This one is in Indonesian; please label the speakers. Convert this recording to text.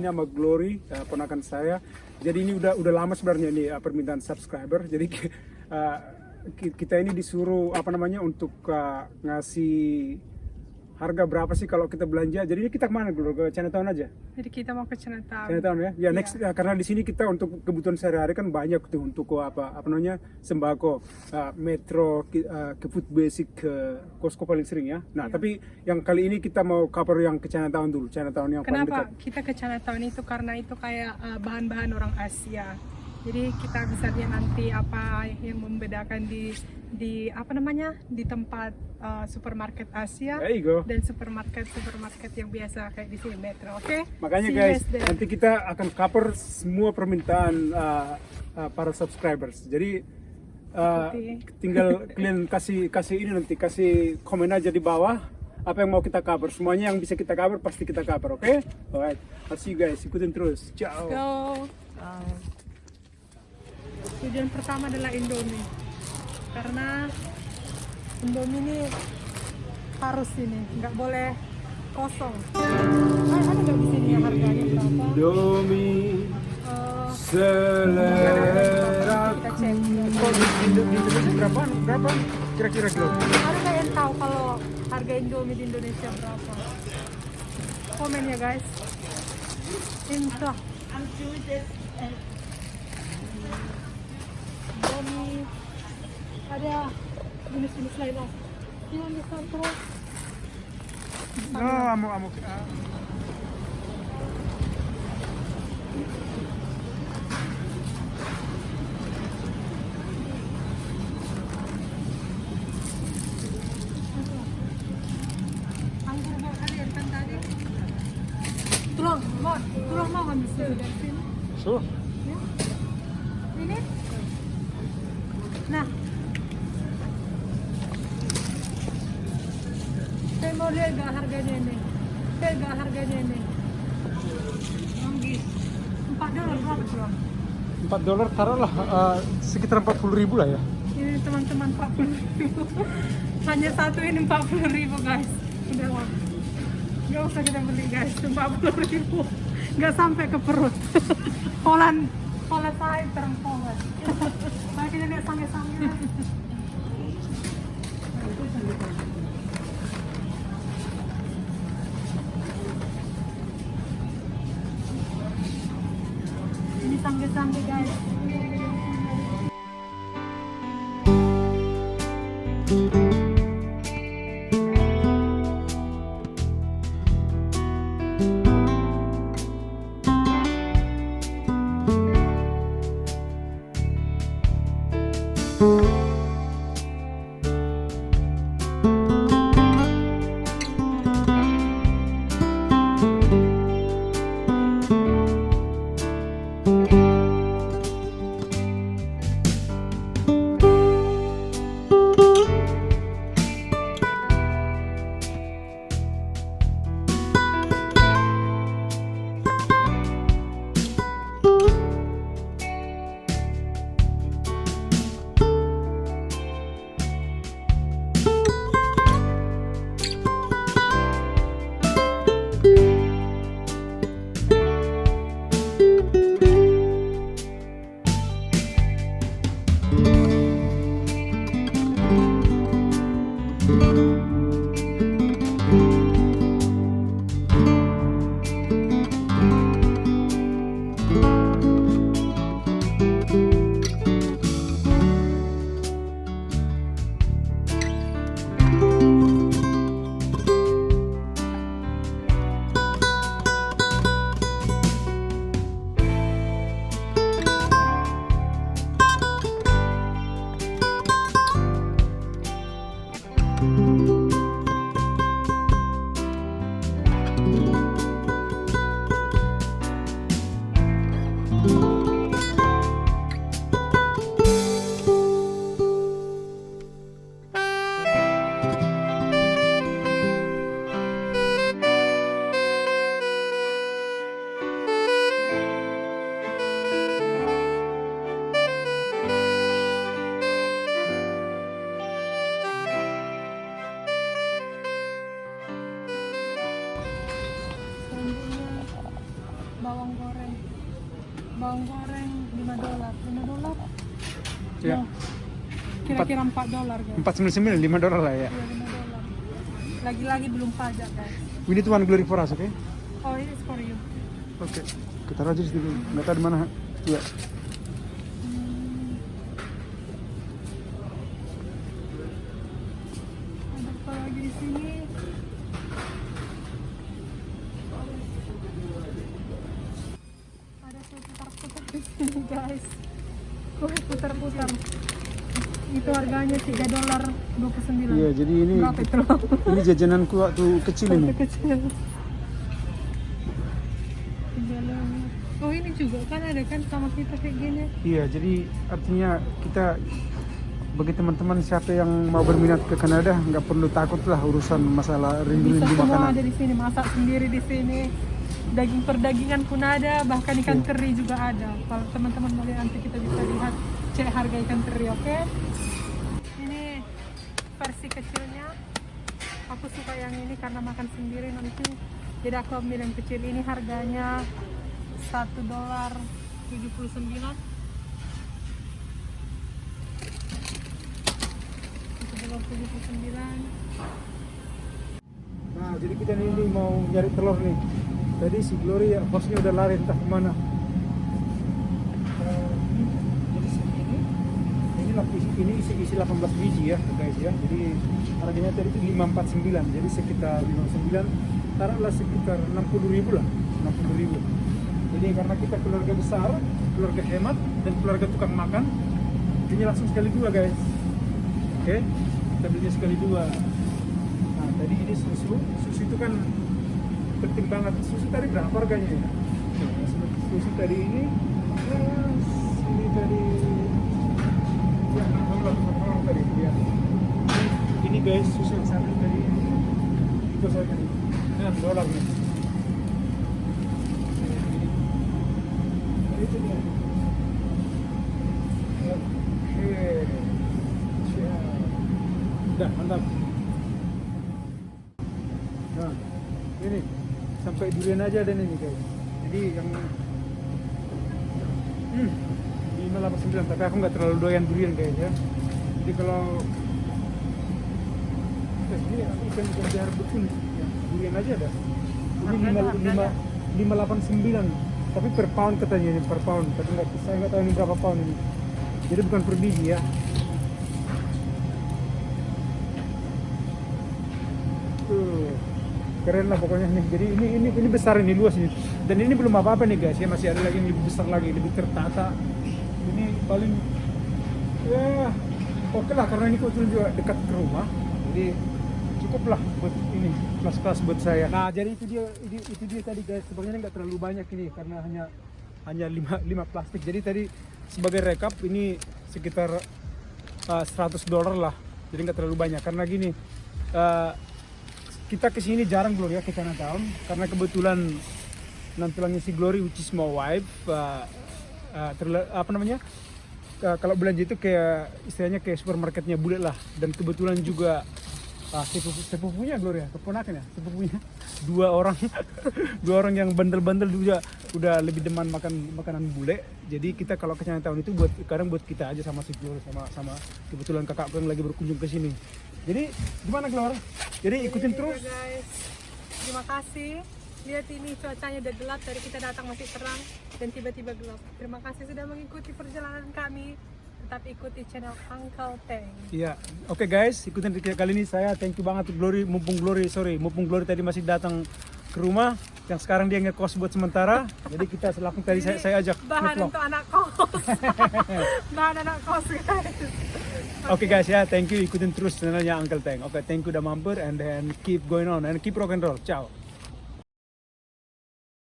Speaker 1: sini sama Glory, ponakan saya. Jadi ini udah lama sebenarnya ini permintaan subscriber. Jadi kita ini disuruh untuk ngasih harga berapa sih kalau kita belanja. Jadi ini kita kemana dulu? Ke Chinatown aja?
Speaker 2: Jadi kita mau ke Chinatown.
Speaker 1: Chinatown ya? Ya next karena di sini kita untuk kebutuhan sehari-hari kan banyak tuh untuk sembako, metro, ke food basic, ke Costco paling sering ya. Nah tapi yang kali ini kita mau cover yang ke Chinatown dulu. Chinatown yang paling dekat.
Speaker 2: Kenapa kita ke Chinatown itu? Karena itu kayak bahan-bahan orang Asia. Jadi kita bisa lihat nanti apa yang membedakan di tempat supermarket Asia dan supermarket yang biasa kayak di sini Metro, oke?
Speaker 1: Makanya guys, nanti kita akan cover semua permintaan para subscribers. Jadi tinggal kalian kasih ini nanti kasih komen aja di bawah apa yang mau kita cover. Semuanya yang bisa kita cover pasti kita cover, oke? Alright, I'll see you guys. Ikutin terus. Ciao.
Speaker 2: Go. Tujuan pertama adalah Indomie. Karena Indomie ini harus ini, nggak boleh kosong. Ada nggak di sini yang harganya berapa?
Speaker 1: Indomie selera.
Speaker 2: Kita cek.
Speaker 1: Indomie berapa? Kira-kira kilo?
Speaker 2: Ada nggak yang tahu kalau harga Indomie di Indonesia berapa? Komen ya guys. Indah. Indomie ada jenis-jenis lain lah. Ini misal terus.
Speaker 1: Amo.
Speaker 2: Anggur mau kalian kan tadi. Tulang mau ambil sini dari sini.
Speaker 1: So.
Speaker 2: Ya. Ini. Nah. Saya mau lihat gak harganya ini. $4 berapa tulang?
Speaker 1: $4 taruhlah sekitar 40.000 lah ya.
Speaker 2: Ini teman-teman 40.000. Hanya satu ini 40.000 guys. Udah lah. Gak usah kita beli guys, 40.000. Gak sampai ke perut. Polan saya terengkongan. Mari kita lihat sange-sange. Ini sange-sange guys. Bawang goreng $5. $5?
Speaker 1: Ya.
Speaker 2: No. Kira-kira $4 guys.
Speaker 1: 499, $5 lah ya.
Speaker 2: Iya, $5. Lagi-lagi belum pajak guys.
Speaker 1: We need one glory for us, oke?
Speaker 2: Oh, ini is for you.
Speaker 1: Oke. Kita taruh aja di situ. Nggak tahu di mana. Iya.
Speaker 2: Ada apa lagi di sini? Ada kue putar-putar di sini guys. Kue putar-putar. Itu harganya $3.29.
Speaker 1: Iya, jadi ini
Speaker 2: Berapa itu?
Speaker 1: ini jajananku waktu kecil ini.
Speaker 2: Waktu kecil. Oh ini juga kan ada kan sama kita kayak gini.
Speaker 1: Iya, jadi artinya kita bagi teman-teman siapa yang mau berminat ke Kanada nggak perlu takut lah urusan masalah
Speaker 2: Bisa
Speaker 1: rindu-rindu
Speaker 2: semua
Speaker 1: makanan.
Speaker 2: ada di sini, masak sendiri di sini. Daging perdagingan pun ada, bahkan ikan teri juga ada. Kalau teman-teman mau lihat nanti kita bisa lihat cek harga ikan teri, oke? Ini versi kecilnya. Aku suka yang ini karena makan sendiri nanti. Jadi aku ambil yang kecil ini, harganya $1.79.
Speaker 1: Nah, jadi kita ini mau nyari telur nih. Tadi si Glory ya, bosnya udah lari entah kemana. Jadi segini, ini isi 18 biji ya guys ya. Jadi harganya tadi itu 549, jadi sekitar 59, taruhlah sekitar 60.000 lah, 60.000. Jadi karena kita keluarga besar, keluarga hemat dan keluarga tukang makan, ini langsung sekali dua guys. Oke, kita belinya sekali dua. Nah tadi ini susu itu kan penting banget. Susu tadi berapa harganya ya? Susu tadi ini tadi ya $6 tadi ya. Ini guys susu yang satu tadi itu saya tadi $6 nih. Itu dia. Oke. Udah mantap. Nah, ini sampai durian aja ada nih guys. Jadi yang 589, tapi aku nggak terlalu doyan durian guys ya. Jadi kalau ini ikan biar betul ya, durian aja ada. Ini 589, tapi per pound katanya ini, per pound. Tapi saya nggak tahu ini berapa pound ini. Jadi bukan per biji ya. Keren lah pokoknya nih. Jadi ini besar, ini luas ini. Dan ini belum apa-apa nih guys ya, masih ada lagi yang lebih besar lagi, lebih tertata. Ini paling ya oke lah, karena ini kebetulan juga dekat ke rumah. Jadi cukup lah buat ini kelas-kelas buat saya. Nah jadi itu dia tadi guys. Sebenarnya nggak terlalu banyak ini karena hanya 5 plastik. Jadi tadi sebagai rekap ini sekitar $100 lah. Jadi nggak terlalu banyak karena gini. Kita kesini jarang Glory ya ke Chinatown karena kebetulan nampilannya si Glory which is my wife kalau belanja itu kayak istilahnya kayak supermarketnya bule lah, dan kebetulan juga sepupunya Glory ya, keponakan ya, sepupunya dua orang yang bandel-bandel juga udah lebih demen makan makanan bule. Jadi kita kalau ke Chinatown itu kadang buat kita aja sama si Glory sama kebetulan kakakku yang lagi berkunjung ke sini. Jadi gimana Glory? Jadi ikutin terus.
Speaker 2: Guys, terima kasih. Lihat ini cuacanya udah gelap, dari kita datang masih terang dan tiba-tiba gelap. Terima kasih sudah mengikuti perjalanan kami. Tetap ikuti channel Uncle Teng.
Speaker 1: Iya, oke guys, ikutin kali ini saya thank you banget Glory, mumpung Glory tadi masih datang ke rumah, yang sekarang dia ngekos buat sementara. Jadi kita langsung tadi saya ajak
Speaker 2: bahan
Speaker 1: ngevlog.
Speaker 2: untuk anak kos. Bahan anak kos guys.
Speaker 1: Oke guys ya, thank you, ikutin terus channelnya Uncle Teng. Oke, thank you udah mampir, and then keep going on and keep rock and roll. Ciao.